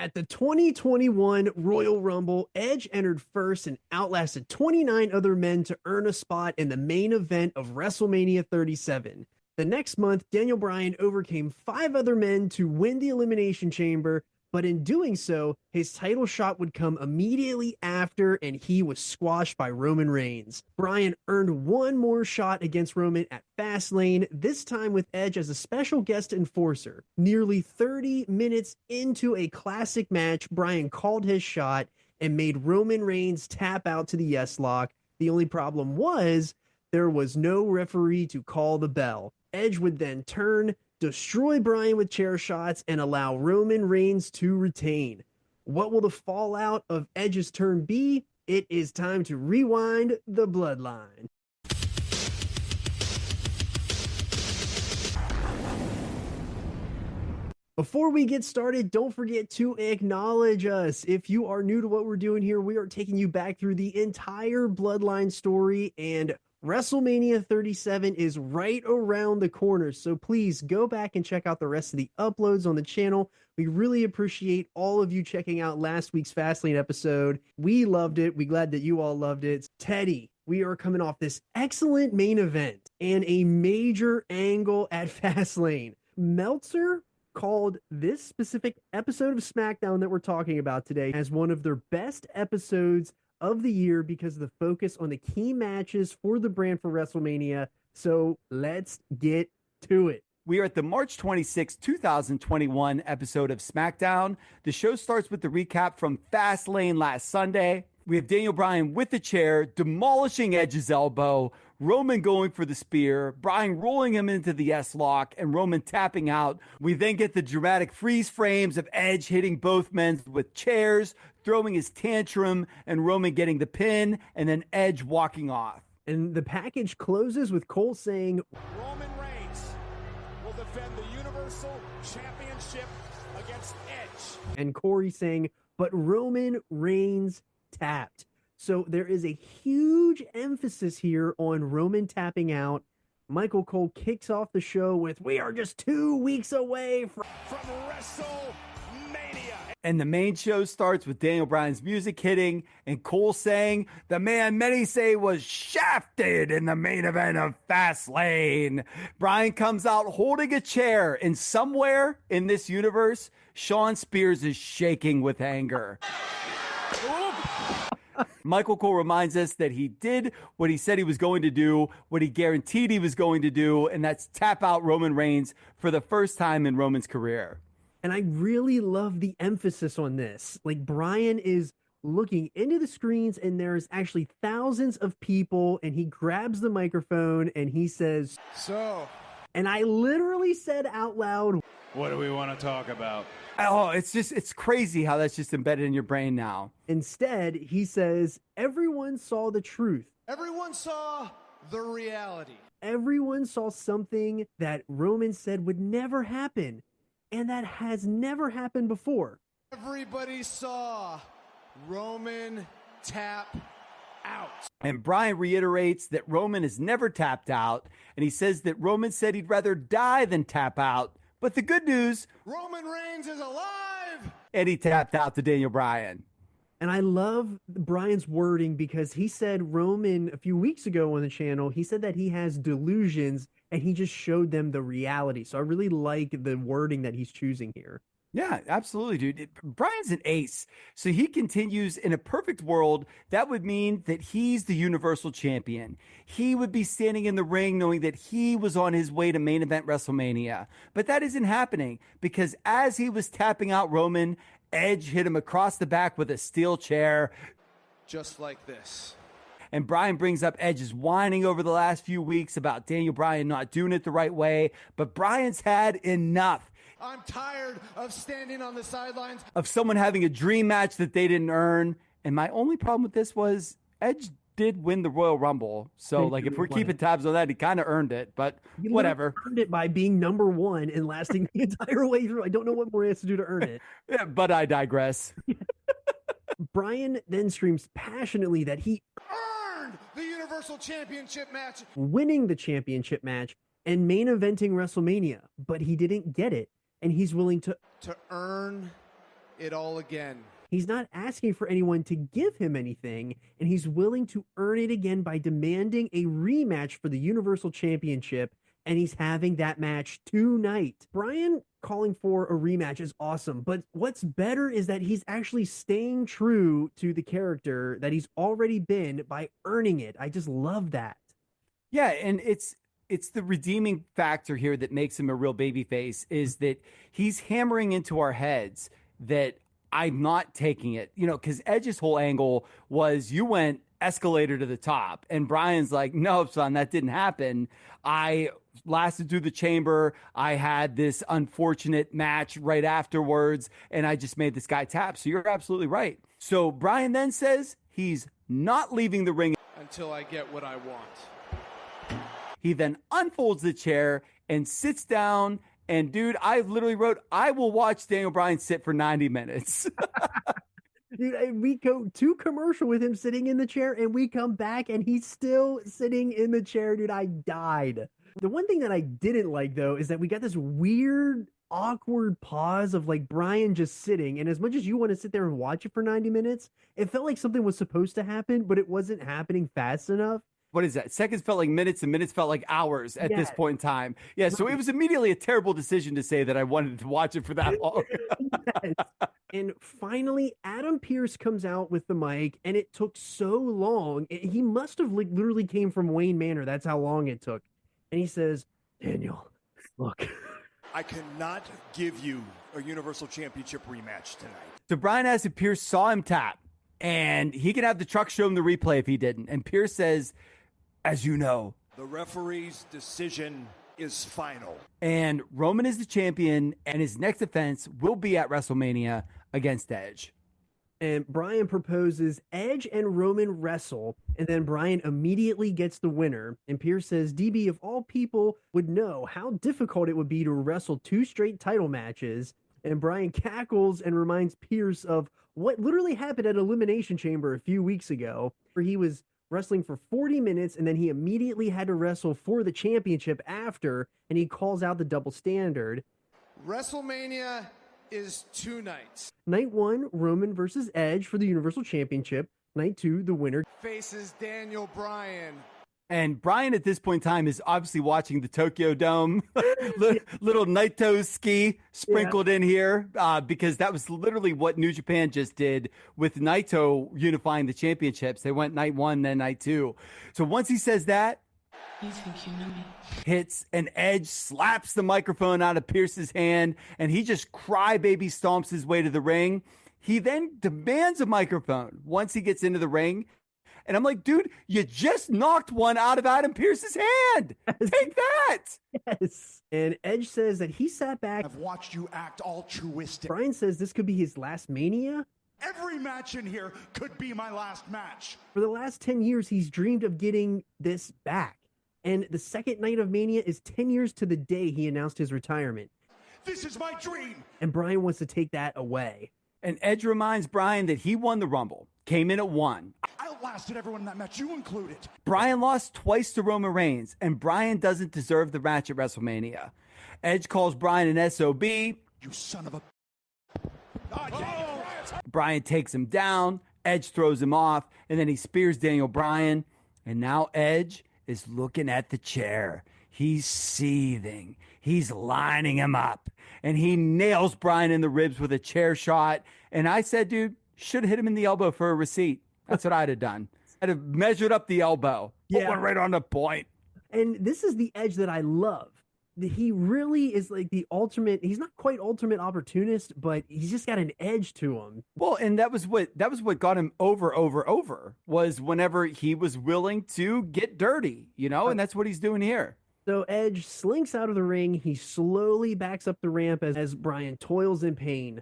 At the 2021 Royal Rumble, Edge entered first and outlasted 29 other men to earn a spot in the main event of WrestleMania 37. The next month, Daniel Bryan overcame 5 other men to win the Elimination Chamber, but in doing so, his title shot would come immediately after, and he was squashed by Roman Reigns. Bryan earned one more shot against Roman at Fastlane, this time with Edge as a special guest enforcer. Nearly 30 minutes into a classic match, Bryan called his shot and made Roman Reigns tap out to the yes lock. The only problem was there was no referee to call the bell. Edge would then turn, destroy Bryan with chair shots, and allow Roman Reigns to retain. What will the fallout of Edge's turn be? It is time to rewind the Bloodline. Before we get started, don't forget to acknowledge us. If you are new to what we're doing here, we are taking you back through the entire Bloodline story, and WrestleMania 37 is right around the corner, so please go back and check out the rest of the uploads on the channel. We really appreciate all of you checking out last week's Fastlane episode. We loved it. We're glad that you all loved it. Teddy, we are coming off this excellent main event and a major angle at Fastlane. Meltzer called this specific episode of SmackDown that we're talking about today as one of their best episodes of the year because of the focus on the key matches for the brand for WrestleMania. So let's get to it. We are at the March 26, 2021 episode of SmackDown. The show starts with the recap from Fastlane last Sunday. We have Daniel Bryan with the chair, demolishing Edge's elbow, Roman going for the spear, Bryan rolling him into the S-lock, and Roman tapping out. We then get the dramatic freeze frames of Edge hitting both men with chairs, throwing his tantrum, and Roman getting the pin, and then Edge walking off. And the package closes with Cole saying, Roman Reigns will defend the Universal Championship against Edge. And Corey saying, but Roman Reigns tapped. So there is a huge emphasis here on Roman tapping out. Michael Cole kicks off the show with, we are just 2 weeks away from WrestleMania. And the main show starts with Daniel Bryan's music hitting and Cole saying, the man many say was shafted in the main event of Fastlane. Bryan comes out holding a chair, and somewhere in this universe, Shawn Spears is shaking with anger. Michael Cole reminds us that he did what he said he was going to do, what he guaranteed he was going to do, and that's tap out Roman Reigns for the first time in Roman's career. And I really love the emphasis on this. Like, Bryan is looking into the screens and there's actually thousands of people, and he grabs the microphone and he says, So, and I literally said out loud, what do we want to talk about? Oh, it's crazy how that's just embedded in your brain now. Instead, he says, everyone saw the truth. Everyone saw the reality. Everyone saw something that Roman said would never happen, and that has never happened before. Everybody saw Roman tap out. And Bryan reiterates that Roman has never tapped out, and he says that Roman said he'd rather die than tap out. But the good news, Roman Reigns is alive! and he tapped out to Daniel Bryan. And I love Bryan's wording because he said Roman a few weeks ago on the channel, he said that he has delusions and he just showed them the reality. So I really like the wording that he's choosing here. Yeah, absolutely, dude. Bryan's an ace. So he continues. In a perfect world, that would mean that he's the Universal Champion. He would be standing in the ring knowing that he was on his way to main event WrestleMania. But that isn't happening because as he was tapping out Roman, Edge hit him across the back with a steel chair. Just like this. And Bryan brings up Edge's whining over the last few weeks about Daniel Bryan not doing it the right way. But Bryan's had enough. I'm tired of standing on the sidelines. Of someone having a dream match that they didn't earn. And my only problem with this was Edge did win the Royal Rumble. So, like, if we're keeping tabs on that, he kind of earned it. But He whatever. Earned it by being number one and lasting the entire way through. I don't know what more he has to do to earn it. Yeah, but I digress. Bryan then screams passionately that he Earned the Universal Championship match. winning the championship match and main eventing WrestleMania, but he didn't get it. And he's willing to To earn it all again. He's not asking for anyone to give him anything, and he's willing to earn it again by demanding a rematch for the Universal Championship, and he's having that match tonight. Bryan calling for a rematch is awesome, but what's better is that he's actually staying true to the character that he's already been by earning it. I just love that. Yeah, and it's the redeeming factor here that makes him a real babyface is that he's hammering into our heads that I'm not taking it, because Edge's whole angle was you went escalator to the top, and Bryan's like, no, son, that didn't happen. I lasted through the chamber. I had this unfortunate match right afterwards, and I just made this guy tap. So you're absolutely right. So Bryan then says he's not leaving the ring Until I get what I want. He then unfolds the chair and sits down. And dude, I literally wrote, I will watch Daniel Bryan sit for 90 minutes. Dude, we go to commercial with him sitting in the chair, and we come back and he's still sitting in the chair. Dude, I died. The one thing that I didn't like, though, is that we got this weird, awkward pause of like Bryan just sitting. And as much as you want to sit there and watch it for 90 minutes, it felt like something was supposed to happen, but it wasn't happening fast enough. What is that? Seconds felt like minutes and minutes felt like hours at this point in time. Yeah, so it was immediately a terrible decision to say that I wanted to watch it for that long. Yes. And finally, Adam Pearce comes out with the mic, and it took so long. He must have like literally came from Wayne Manor. That's how long it took. And he says, Daniel, look. I cannot give you a Universal Championship rematch tonight. So Bryan asked if Pearce saw him tap, and he could have the truck show him the replay if he didn't. And Pearce says, as you know, the referee's decision is final. And Roman is the champion, and his next defense will be at WrestleMania against Edge. And Bryan proposes Edge and Roman wrestle, and then Bryan immediately gets the winner. And Pearce says DB, of all people, would know how difficult it would be to wrestle 2 straight title matches. And Bryan cackles and reminds Pearce of what literally happened at Elimination Chamber a few weeks ago, where he was wrestling for 40 minutes, and then he immediately had to wrestle for the championship after, and he calls out the double standard. WrestleMania is 2 nights. Night 1, Roman versus Edge for the Universal Championship. Night 2, the winner faces Daniel Bryan. And Bryan at this point in time is obviously watching the Tokyo Dome, little Naito ski sprinkled in here, because that was literally what New Japan just did with Naito unifying the championships. They went night 1, then night 2. So once he says that, you think you know me? Hits an Edge, slaps the microphone out of Pearce's hand, and he just crybaby stomps his way to the ring. He then demands a microphone once he gets into the ring. And I'm like, dude, you just knocked one out of Adam Pearce's hand. Yes. Take that. Yes. And Edge says that he sat back. I've watched you act altruistic. Bryan says this could be his last Mania. Every match in here could be my last match. For the last 10 years, he's dreamed of getting this back. And the second night of Mania is 10 years to the day he announced his retirement. This is my dream. And Bryan wants to take that away. And Edge reminds Bryan that he won the Rumble, came in at 1. I outlasted everyone in that match, you included. Bryan lost twice to Roman Reigns, and Bryan doesn't deserve the match at WrestleMania. Edge calls Bryan an SOB. You son of a... Oh. Bryan takes him down. Edge throws him off, and then he spears Daniel Bryan. And now Edge is looking at the chair. He's seething. He's lining him up. And he nails Bryan in the ribs with a chair shot. And I said, dude, should have hit him in the elbow for a receipt. That's what I'd have done. I'd have measured up the elbow. Put one right on the point. And this is the Edge that I love. He really is like the ultimate. He's not quite ultimate opportunist, but he's just got an edge to him. Well, and that was what got him over was whenever he was willing to get dirty, and that's what he's doing here. So Edge slinks out of the ring. He slowly backs up the ramp as Bryan toils in pain.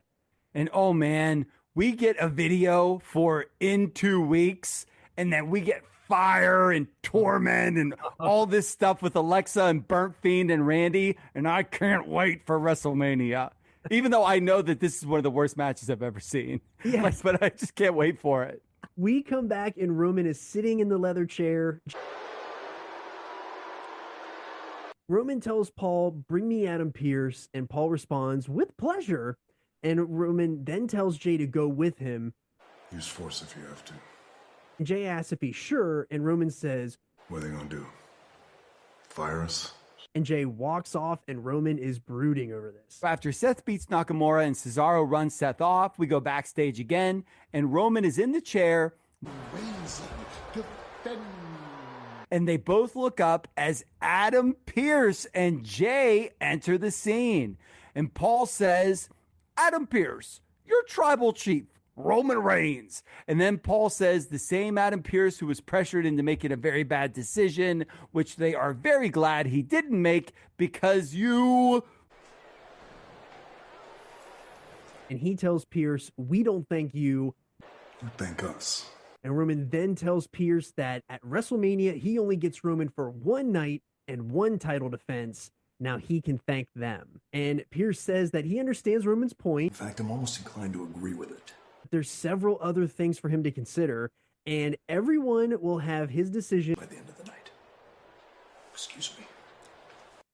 And oh man, we get a video for in 2 weeks, and then we get Fire and Torment and all this stuff with Alexa and Burnt Fiend and Randy, and I can't wait for WrestleMania. Even though I know that this is one of the worst matches I've ever seen. Yes. But I just can't wait for it. We come back and Roman is sitting in the leather chair. Roman tells Paul, bring me Adam Pearce, and Paul responds, with pleasure. And Roman then tells Jay to go with him. Use force if you have to. And Jay asks if he's sure, and Roman says, What are they gonna do? Fire us? And Jay walks off, and Roman is brooding over this. After Seth beats Nakamura and Cesaro runs Seth off, we go backstage again, and Roman is in the chair. And they both look up as Adam Pearce and Jay enter the scene. And Paul says, Adam Pearce, your tribal chief, Roman Reigns. And then Paul says the same Adam Pearce who was pressured into making a very bad decision, which they are very glad he didn't make because you... And he tells Pearce, we don't thank you. You thank us. And Roman then tells Pearce that at WrestleMania, he only gets Roman for one night and one title defense. Now he can thank them. And Pearce says that he understands Roman's point. In fact, I'm almost inclined to agree with it. There's several other things for him to consider, and everyone will have his decision by the end of the night. Excuse me.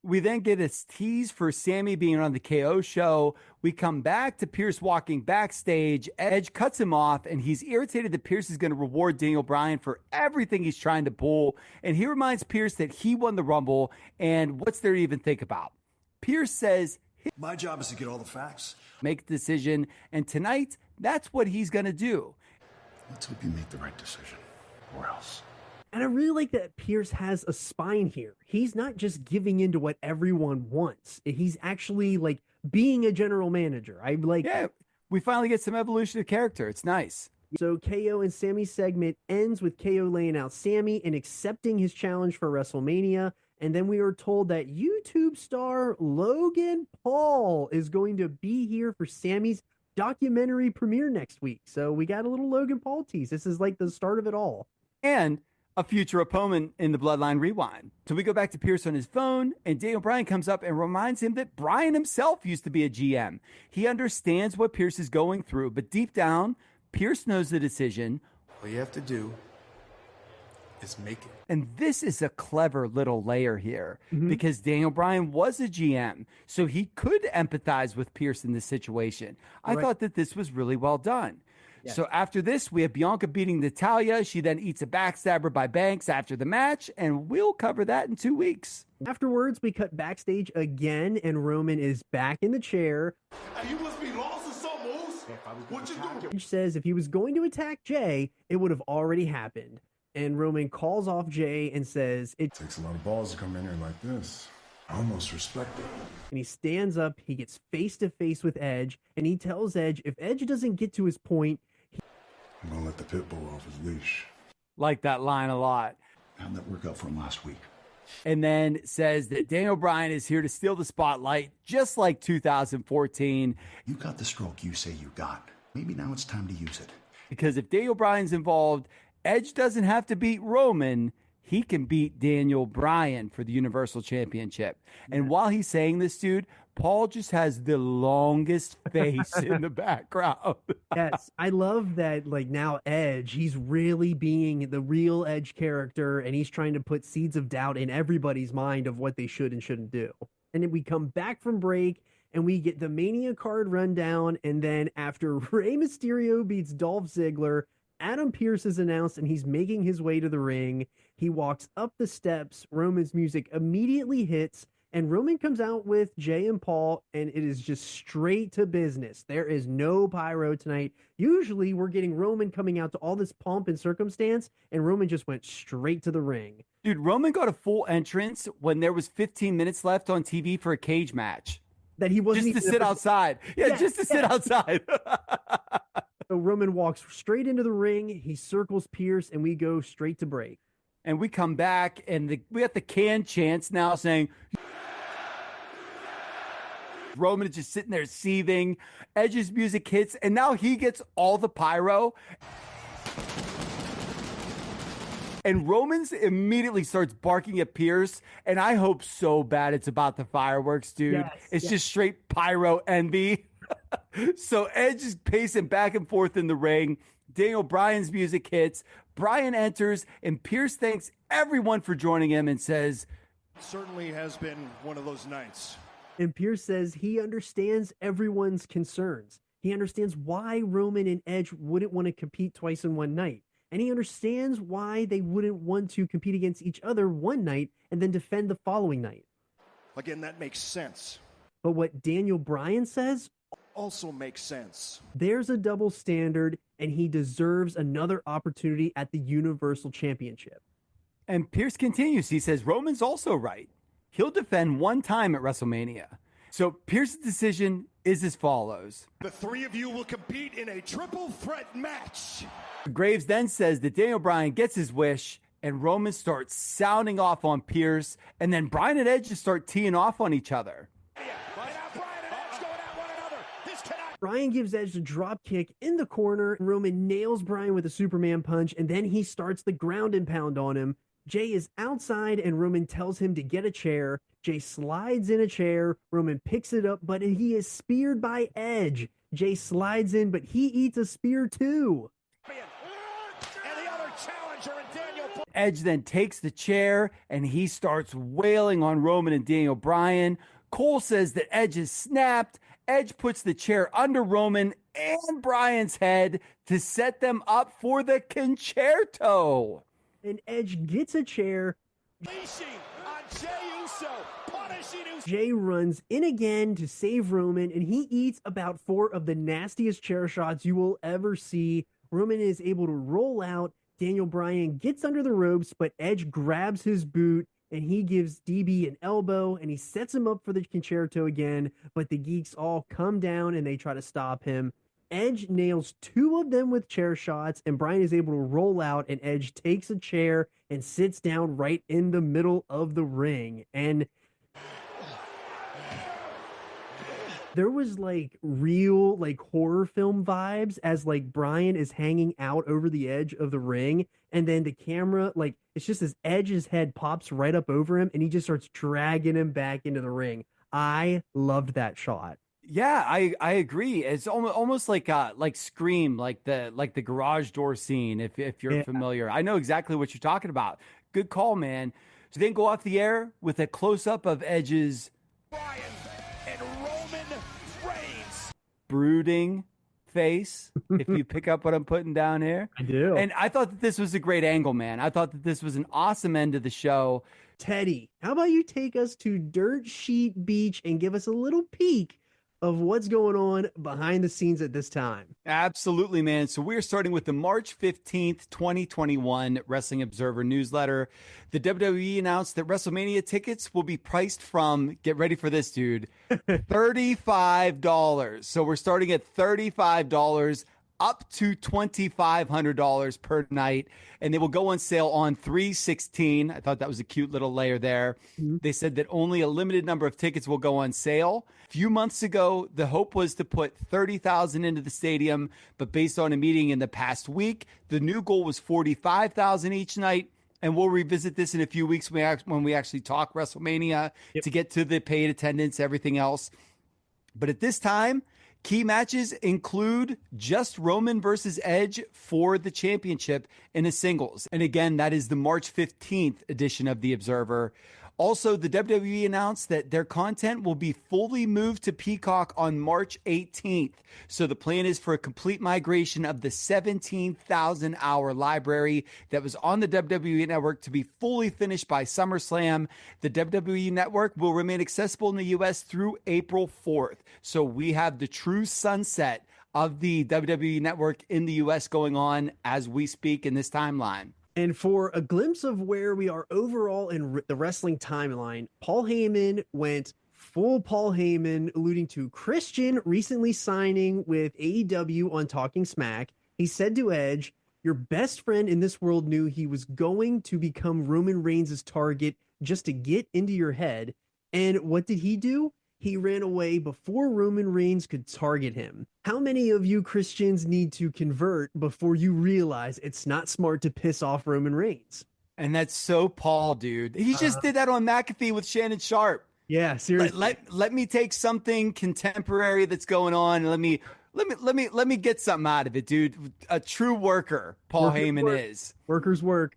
We then get a tease for Sammy being on the KO show. We come back to Pearce walking backstage. Edge cuts him off, and he's irritated that Pearce is going to reward Daniel Bryan for everything he's trying to pull. And he reminds Pearce that he won the Rumble, and what's there to even think about? Pearce says, my job is to get all the facts. Make the decision, and tonight, that's what he's going to do. Let's hope you make the right decision, or else. And I really like that Pearce has a spine here. He's not just giving in to what everyone wants. He's actually like being a general manager. I like. Yeah, we finally get some evolution of character. It's nice. So KO and Sammy's segment ends with KO laying out Sammy and accepting his challenge for WrestleMania. And then we are told that YouTube star Logan Paul is going to be here for Sammy's documentary premiere next week. So we got a little Logan Paul tease. This is like the start of it all. And a future opponent in the Bloodline Rewind. So we go back to Pearce on his phone, and Daniel Bryan comes up and reminds him that Bryan himself used to be a GM. He understands what Pearce is going through, but deep down, Pearce knows the decision. All you have to do is make it. And this is a clever little layer here because Daniel Bryan was a GM, so he could empathize with Pearce in this situation. I thought that this was really well done. Yes. So after this, we have Bianca beating Natalya. She then eats a backstabber by Banks after the match, and we'll cover that in 2 weeks. Afterwards, we cut backstage again, and Roman is back in the chair. You must be lost in some moves. What you doing? He says if he was going to attack Jay, it would have already happened. And Roman calls off Jay and says, it takes a lot of balls to come in here like this. I almost respect it. And he stands up, he gets face to face with Edge, and he tells Edge if Edge doesn't get to his point, I'm going to let the pit bull off his leash. Like that line a lot. How'd that work out for him last week? And then says that Daniel Bryan is here to steal the spotlight, just like 2014. You got the stroke you say you got. Maybe now it's time to use it. Because if Daniel Bryan's involved, Edge doesn't have to beat Roman. He can beat Daniel Bryan for the Universal Championship. And while he's saying this, dude, Paul just has the longest face in the background. Yes, I love that, like, now Edge, he's really being the real Edge character, and he's trying to put seeds of doubt in everybody's mind of what they should and shouldn't do. And then we come back from break, and we get the Mania card rundown, and then after Rey Mysterio beats Dolph Ziggler, Adam Pearce is announced, and he's making his way to the ring. He walks up the steps, Roman's music immediately hits, and Roman comes out with Jay and Paul, and it is just straight to business. There is no pyro tonight. Usually, we're getting Roman coming out to all this pomp and circumstance, and Roman just went straight to the ring. Dude, Roman got a full entrance when there was 15 minutes left on TV for a cage match. That he wasn't just to sit outside. Yeah, just to sit outside. So Roman walks straight into the ring. He circles Pearce, and we go straight to break. And we come back, and we got the can chants now saying... Roman is just sitting there seething. Edge's music hits, and now he gets all the pyro. And Roman's immediately starts barking at Pearce, and I hope so bad it's about the fireworks, dude. Yes, it's just straight pyro envy. So Edge is pacing back and forth in the ring. Daniel Bryan's music hits. Bryan enters, and Pearce thanks everyone for joining him and says, certainly has been one of those nights. And Pearce says he understands everyone's concerns. He understands why Roman and Edge wouldn't want to compete twice in one night. And he understands why they wouldn't want to compete against each other one night and then defend the following night. Again, that makes sense. But what Daniel Bryan says Also makes sense. there's a double standard, and he deserves another opportunity at the Universal Championship. And Pearce continues. He says Roman's also right. He'll defend one time at WrestleMania. So Pearce's decision is as follows. The three of you will compete in a triple threat match. Graves then says that Daniel Bryan gets his wish, and Roman starts sounding off on Pearce, and then Bryan and Edge just start teeing off on each other. Right now, Bryan and Edge going at one another. This cannot. Bryan gives Edge the drop kick in the corner. Roman nails Bryan with a Superman punch, and then he starts the ground and pound on him. Jay is outside, and Roman tells him to get a chair. Jay slides in a chair. Roman picks it up, but he is speared by Edge. Jay slides in, but he eats a spear too. And the other challenger in Daniel. Edge then takes the chair, and he starts wailing on Roman and Daniel Bryan. Cole says that Edge is snapped. Edge puts the chair under Roman and Bryan's head to set them up for the concerto. And Edge gets a chair. Unleashing on Jey Uso, punishing Uso. Jay runs in again to save Roman, and he eats about 4 of the nastiest chair shots you will ever see. Roman is able to roll out. Daniel Bryan gets under the ropes, but Edge grabs his boot, and he gives DB an elbow, and he sets him up for the concerto again, but the geeks all come down, and they try to stop him. Edge nails 2 of them with chair shots, and Bryan is able to roll out, and Edge takes a chair and sits down right in the middle of the ring. And there was like real like horror film vibes as like Bryan is hanging out over the edge of the ring, and then the camera, like it's just as Edge's head pops right up over him, and he just starts dragging him back into the ring. I loved that shot. Yeah, I agree. It's almost like Scream, like the garage door scene. If you're familiar, I know exactly what you're talking about. Good call, man. So then go off the air with a close up of Edge's Bryan and Roman Reigns. brooding face. If you pick up what I'm putting down here, I do. And I thought that this was a great angle, man. I thought that this was an awesome end to the show. Teddy, how about you take us to Dirt Sheet Beach and give us a little peek of what's going on behind the scenes at this time? Absolutely, man. So we're starting with the March 15th, 2021 Wrestling Observer newsletter. The WWE announced that WrestleMania tickets will be priced from, get ready for this, dude, $35. So we're starting at $35 up to $2,500 per night, and they will go on sale on 3/16. I thought that was a cute little layer there. Mm-hmm. They said that only a limited number of tickets will go on sale. A few months ago, the hope was to put 30,000 into the stadium, but based on a meeting in the past week, the new goal was 45,000 each night. And we'll revisit this in a few weeks when we actually talk WrestleMania to get to the paid attendance, everything else. But at this time, key matches include just Roman versus Edge for the championship in a singles. And again, that is the March 15th edition of The Observer. Also, the WWE announced that their content will be fully moved to Peacock on March 18th. So the plan is for a complete migration of the 17,000-hour library that was on the WWE Network to be fully finished by SummerSlam. The WWE Network will remain accessible in the U.S. through April 4th. So we have the true sunset of the WWE Network in the U.S. going on as we speak in this timeline. And for a glimpse of where we are overall in the wrestling timeline, Paul Heyman went full Paul Heyman, alluding to Christian recently signing with AEW on Talking Smack. He said to Edge, "Your best friend in this world knew he was going to become Roman Reigns' target just to get into your head." And what did he do? He ran away before Roman Reigns could target him. How many of you Christians need to convert before you realize it's not smart to piss off Roman Reigns? And that's so Paul, dude. He just did that on McAfee with Shannon Sharp. Yeah, seriously. Let me take something contemporary that's going on, and let me get something out of it, dude. A true worker, Paul Heyman is. Workers work.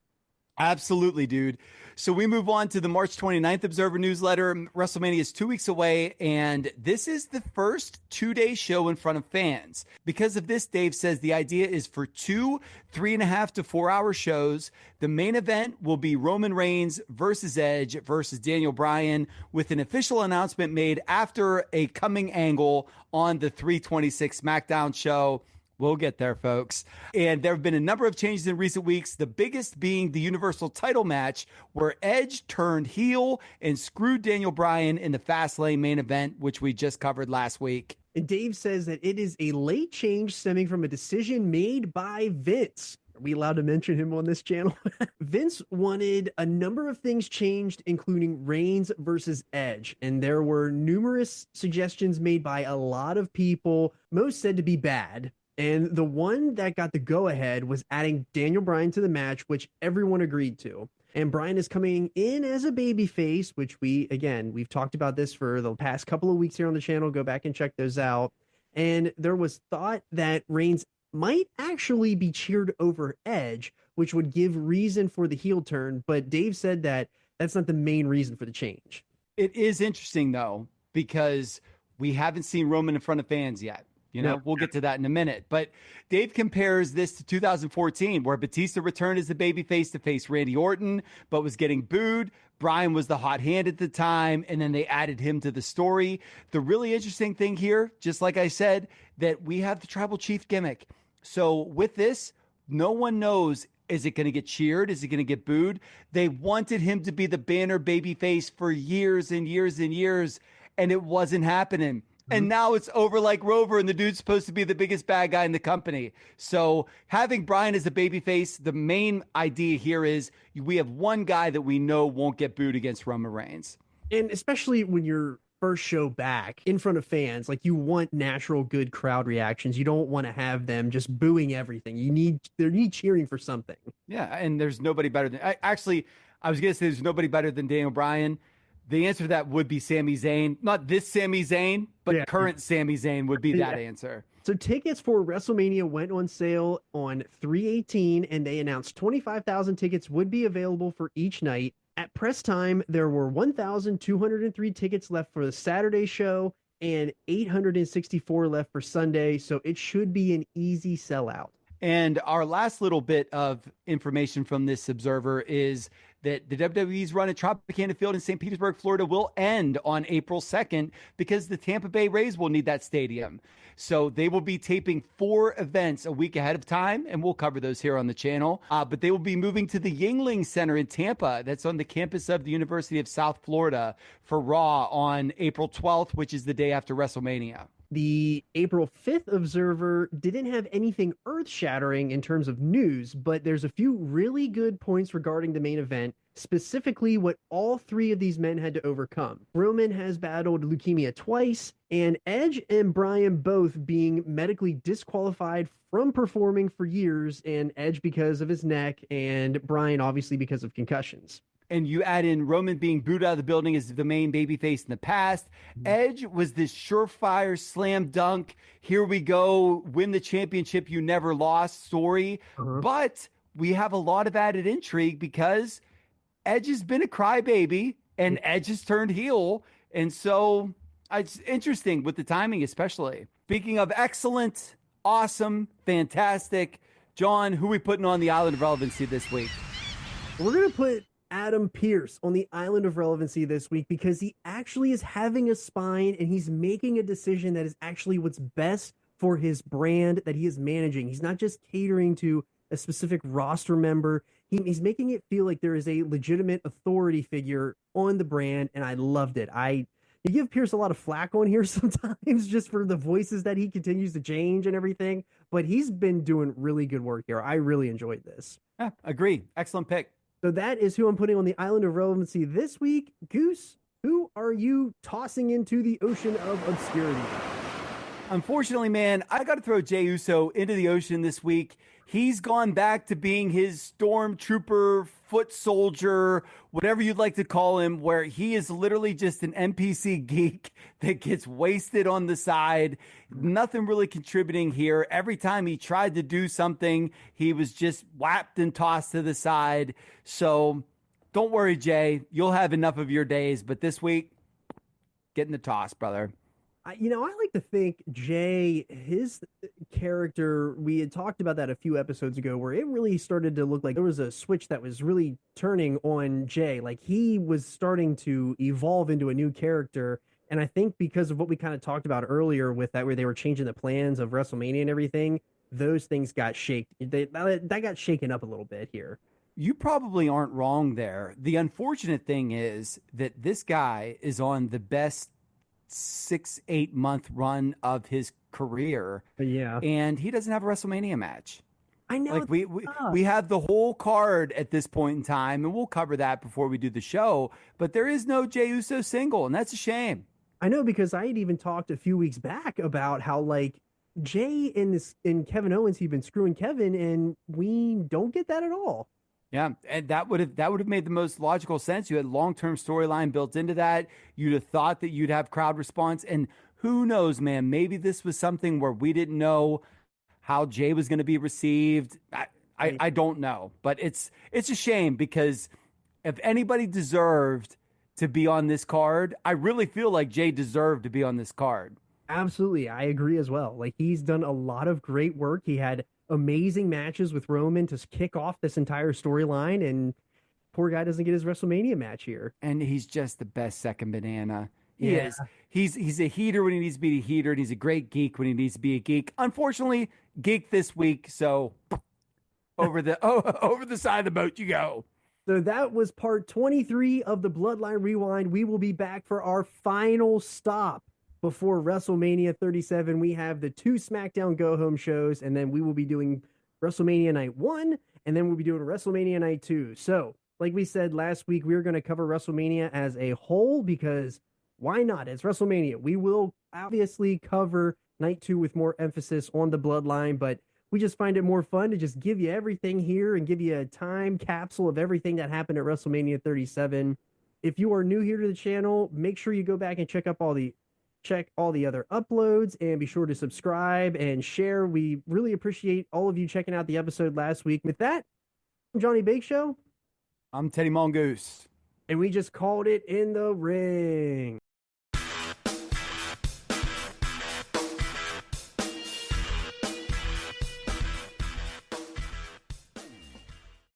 Absolutely, dude. So we move on to the March 29th Observer newsletter. WrestleMania is 2 weeks away, and this is the first 2-day show in front of fans. Because of this, Dave says the idea is for 2 3.5 to 4 hour shows. The main event will be Roman Reigns versus Edge versus Daniel Bryan, with an official announcement made after a coming angle on the 326 SmackDown show. We'll get there, folks. And there have been a number of changes in recent weeks, the biggest being the Universal title match where Edge turned heel and screwed Daniel Bryan in the Fastlane main event, which we just covered last week. And Dave says that it is a late change stemming from a decision made by Vince. Are we allowed to mention him on this channel? Vince wanted a number of things changed, including Reigns versus Edge. And there were numerous suggestions made by a lot of people, most said to be bad. And the one that got the go-ahead was adding Daniel Bryan to the match, which everyone agreed to. And Bryan is coming in as a babyface, which we've talked about this for the past couple of weeks here on the channel. Go back and check those out. And there was thought that Reigns might actually be cheered over Edge, which would give reason for the heel turn. But Dave said that that's not the main reason for the change. It is interesting, though, because we haven't seen Roman in front of fans yet. We'll get to that in a minute. But Dave compares this to 2014, where Batista returned as a babyface to face Randy Orton, but was getting booed. Bryan was the hot hand at the time, and then they added him to the story. The really interesting thing here, just like I said, that we have the tribal chief gimmick. So with this, no one knows, is it going to get cheered? Is it going to get booed? They wanted him to be the banner babyface for years and years and years, and it wasn't happening. And now it's over like Rover, and the dude's supposed to be the biggest bad guy in the company. So having Bryan as a babyface, the main idea here is we have one guy that we know won't get booed against Roman Reigns. And especially when you're first show back in front of fans, like, you want natural good crowd reactions. You don't want to have them just booing everything. They need cheering for something. Yeah, and there's nobody better than I was going to say there's nobody better than Daniel Bryan. The answer to that would be Sami Zayn. Not this Sami Zayn, but current Sami Zayn would be that answer. So tickets for WrestleMania went on sale on 3/18, and they announced 25,000 tickets would be available for each night. At press time, there were 1,203 tickets left for the Saturday show and 864 left for Sunday, so it should be an easy sellout. And our last little bit of information from this Observer is that the WWE's run at Tropicana Field in St. Petersburg, Florida will end on April 2nd because the Tampa Bay Rays will need that stadium. So they will be taping 4 events a week ahead of time, and we'll cover those here on the channel. But they will be moving to the Yuengling Center in Tampa. That's on the campus of the University of South Florida for Raw on April 12th, which is the day after WrestleMania. The April 5th Observer didn't have anything earth-shattering in terms of news, but there's a few really good points regarding the main event, specifically what all 3 of these men had to overcome. Roman has battled leukemia twice, and Edge and Bryan both being medically disqualified from performing for years, and Edge because of his neck, and Bryan obviously because of concussions. And you add in Roman being booed out of the building as the main babyface in the past. Edge was this surefire slam dunk, here we go, win the championship you never lost story. But we have a lot of added intrigue because Edge has been a crybaby and Edge has turned heel. And so it's interesting with the timing, especially. Speaking of excellent, awesome, fantastic, John, who are we putting on the Island of Relevancy this week? We're going to put Adam Pearce on the Island of Relevancy this week because he actually is having a spine and he's making a decision that is actually what's best for his brand that he is managing. He's not just catering to a specific roster member. He's making it feel like there is a legitimate authority figure on the brand, and I loved it. You give Pearce a lot of flack on here sometimes just for the voices that he continues to change and everything, but he's been doing really good work here. I really enjoyed this. Yeah, agree. Excellent pick. So that is who I'm putting on the Island of Relevancy this week. Goose, who are you tossing into the ocean of obscurity? Unfortunately, man, I got to throw Jey Uso into the ocean this week. He's gone back to being his stormtrooper, foot soldier, whatever you'd like to call him, where he is literally just an NPC geek that gets wasted on the side. Nothing really contributing here. Every time he tried to do something, he was just whapped and tossed to the side. So don't worry, Jay. You'll have enough of your days. But this week, get in the toss, brother. I like to think Jay, his character, we had talked about that a few episodes ago, where it really started to look like there was a switch that was really turning on Jay. Like he was starting to evolve into a new character. And I think because of what we kind of talked about earlier with that, where they were changing the plans of WrestleMania and everything, those things got that got shaken up a little bit here. You probably aren't wrong there. The unfortunate thing is that this guy is on the best 6-8 month run of his career. Yeah. And he doesn't have a WrestleMania match. I know. Like we have the whole card at this point in time, and we'll cover that before we do the show. But there is no Jey Uso single, and that's a shame. I know, because I had even talked a few weeks back about how like Jay and Kevin Owens, he'd been screwing Kevin, and we don't get that at all. Yeah, and that would have made the most logical sense. You had long-term storyline built into that. You'd have thought that you'd have crowd response, and who knows, man? Maybe this was something where we didn't know how Jay was going to be received. I don't know, but it's a shame, because if anybody deserved to be on this card, I really feel like Jay deserved to be on this card. Absolutely, I agree as well. Like he's done a lot of great work. He had amazing matches with Roman to kick off this entire storyline, and poor guy doesn't get his WrestleMania match here. And he's just the best second banana. He is. He's a heater when he needs to be a heater, and he's a great geek when he needs to be a geek. Unfortunately, geek this week, so over the side of the boat you go. So that was part 23 of the Bloodline Rewind. We will be back for our final stop before WrestleMania 37. We have the 2 SmackDown go-home shows, and then we will be doing WrestleMania Night 1, and then we'll be doing WrestleMania Night 2. So, like we said last week, we're going to cover WrestleMania as a whole, because why not? It's WrestleMania. We will obviously cover Night 2 with more emphasis on the Bloodline, but we just find it more fun to just give you everything here and give you a time capsule of everything that happened at WrestleMania 37. If you are new here to the channel, make sure you go back and check all the other uploads, and be sure to subscribe and share. We really appreciate all of you checking out the episode last week. With that, I'm Johnny Bake Show. I'm Teddy Mongoose. And we just called it in the ring.